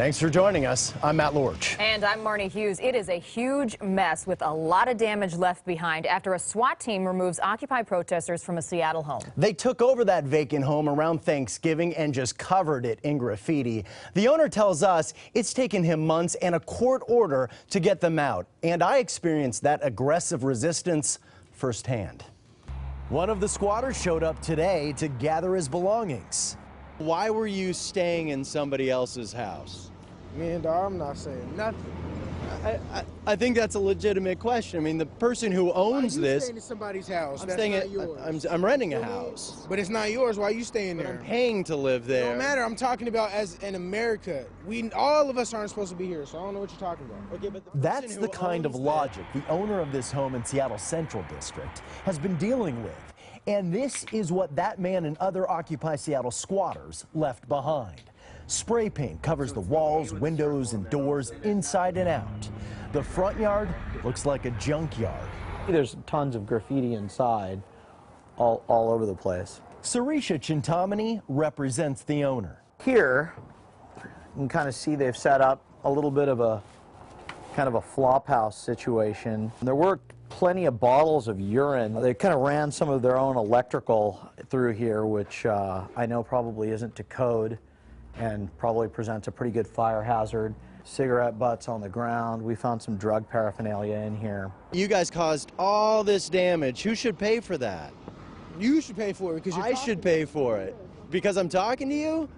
Thanks for joining us. I'm Matt Lorch. And I'm Marnie Hughes. It is a huge mess with a lot of damage left behind after a SWAT team removes Occupy protesters from a Seattle home. They took over that vacant home around Thanksgiving and just covered it in graffiti. The owner tells us it's taken him months and a court order to get them out. And I experienced that aggressive resistance firsthand. One of the squatters showed up today to gather his belongings. Why were you staying in somebody else's house? Man, dog, I'm not saying nothing. I think that's a legitimate question. I mean, the person who owns Why are you this. staying in somebody's house? That's not yours. I'm renting a house. But it's not yours. Why are you staying But there? I'm paying to live there. It don't matter. I'm talking about as in America. All of us aren't supposed to be here, so I don't know what you're talking about. Okay, but that's the kind of logic the owner of this home in Seattle Central District has been dealing with. And this is what that man and other Occupy Seattle squatters left behind. Spray paint covers the walls, windows, and doors inside and out. The front yard looks like a junkyard. There's tons of graffiti inside, all over the place. Sarisha Chintamani represents the owner. Here, you can kind of see they've set up a little bit of a kind of a flop house situation. There were plenty of bottles of urine. They kind of ran some of their own electrical through here, which I know probably isn't to code and probably presents a pretty good fire hazard. Cigarette butts on the ground. We found some drug paraphernalia in here. You guys caused all this damage. Who should pay for that? You should pay for it because I should pay for it because I'm talking to you?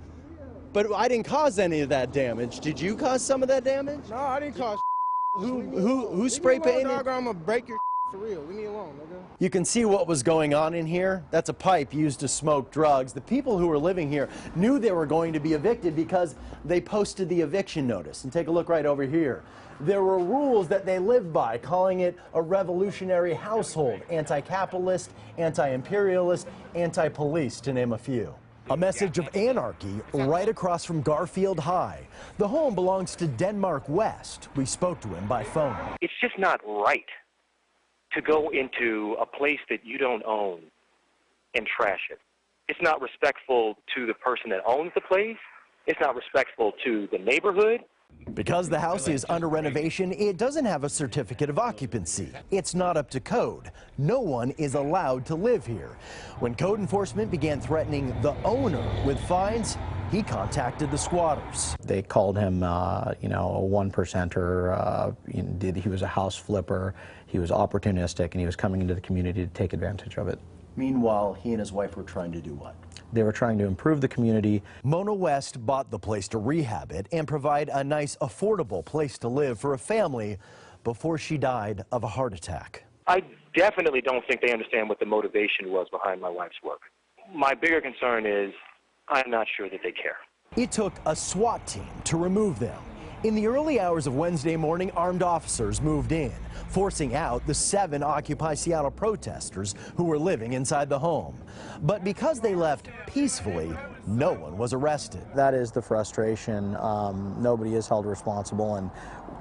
But I didn't cause any of that damage. Did you cause some of that damage? No, I didn't cause. Who spray painted? Dog, I'm gonna break your for real. Leave me alone, nigga. You can see what was going on in here. That's a pipe used to smoke drugs. The people who were living here knew they were going to be evicted because they posted the eviction notice. And take a look right over here. There were rules that they lived by, calling it a revolutionary household, anti-capitalist, anti-imperialist, anti-police, to name a few. A message of anarchy right across from Garfield High. The home belongs to Denmark West. We spoke to him by phone. It's just not right to go into a place that you don't own and trash it. It's not respectful to the person that owns the place. It's not respectful to the neighborhood. Because the house is under renovation, it doesn't have a certificate of occupancy. It's not up to code. No one is allowed to live here. When code enforcement began threatening the owner with fines, he contacted the squatters. They called him, you know, a one-percenter. He was a house flipper. He was opportunistic, and he was coming into the community to take advantage of it. Meanwhile, he and his wife were trying to do what? They were trying to improve the community. Mona West bought the place to rehab it and provide a nice, affordable place to live for a family before she died of a heart attack. I definitely don't think they understand what the motivation was behind my wife's work. My bigger concern is I'm not sure that they care. It took a SWAT team to remove them. In the early hours of Wednesday morning, armed officers moved in, forcing out the 7 Occupy Seattle protesters who were living inside the home. But because they left peacefully, no one was arrested. That is the frustration. Nobody is held responsible, and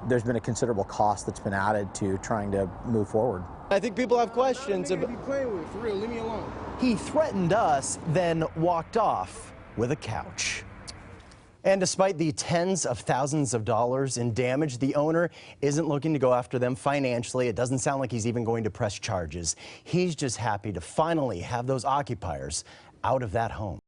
there's been a considerable cost that's been added to trying to move forward. I think people have questions about. Be playing with, for real. Leave me alone. He threatened us, then walked off with a couch. And despite the tens of thousands of dollars in damage, the owner isn't looking to go after them financially. It doesn't sound like he's even going to press charges. He's just happy to finally have those occupiers out of that home.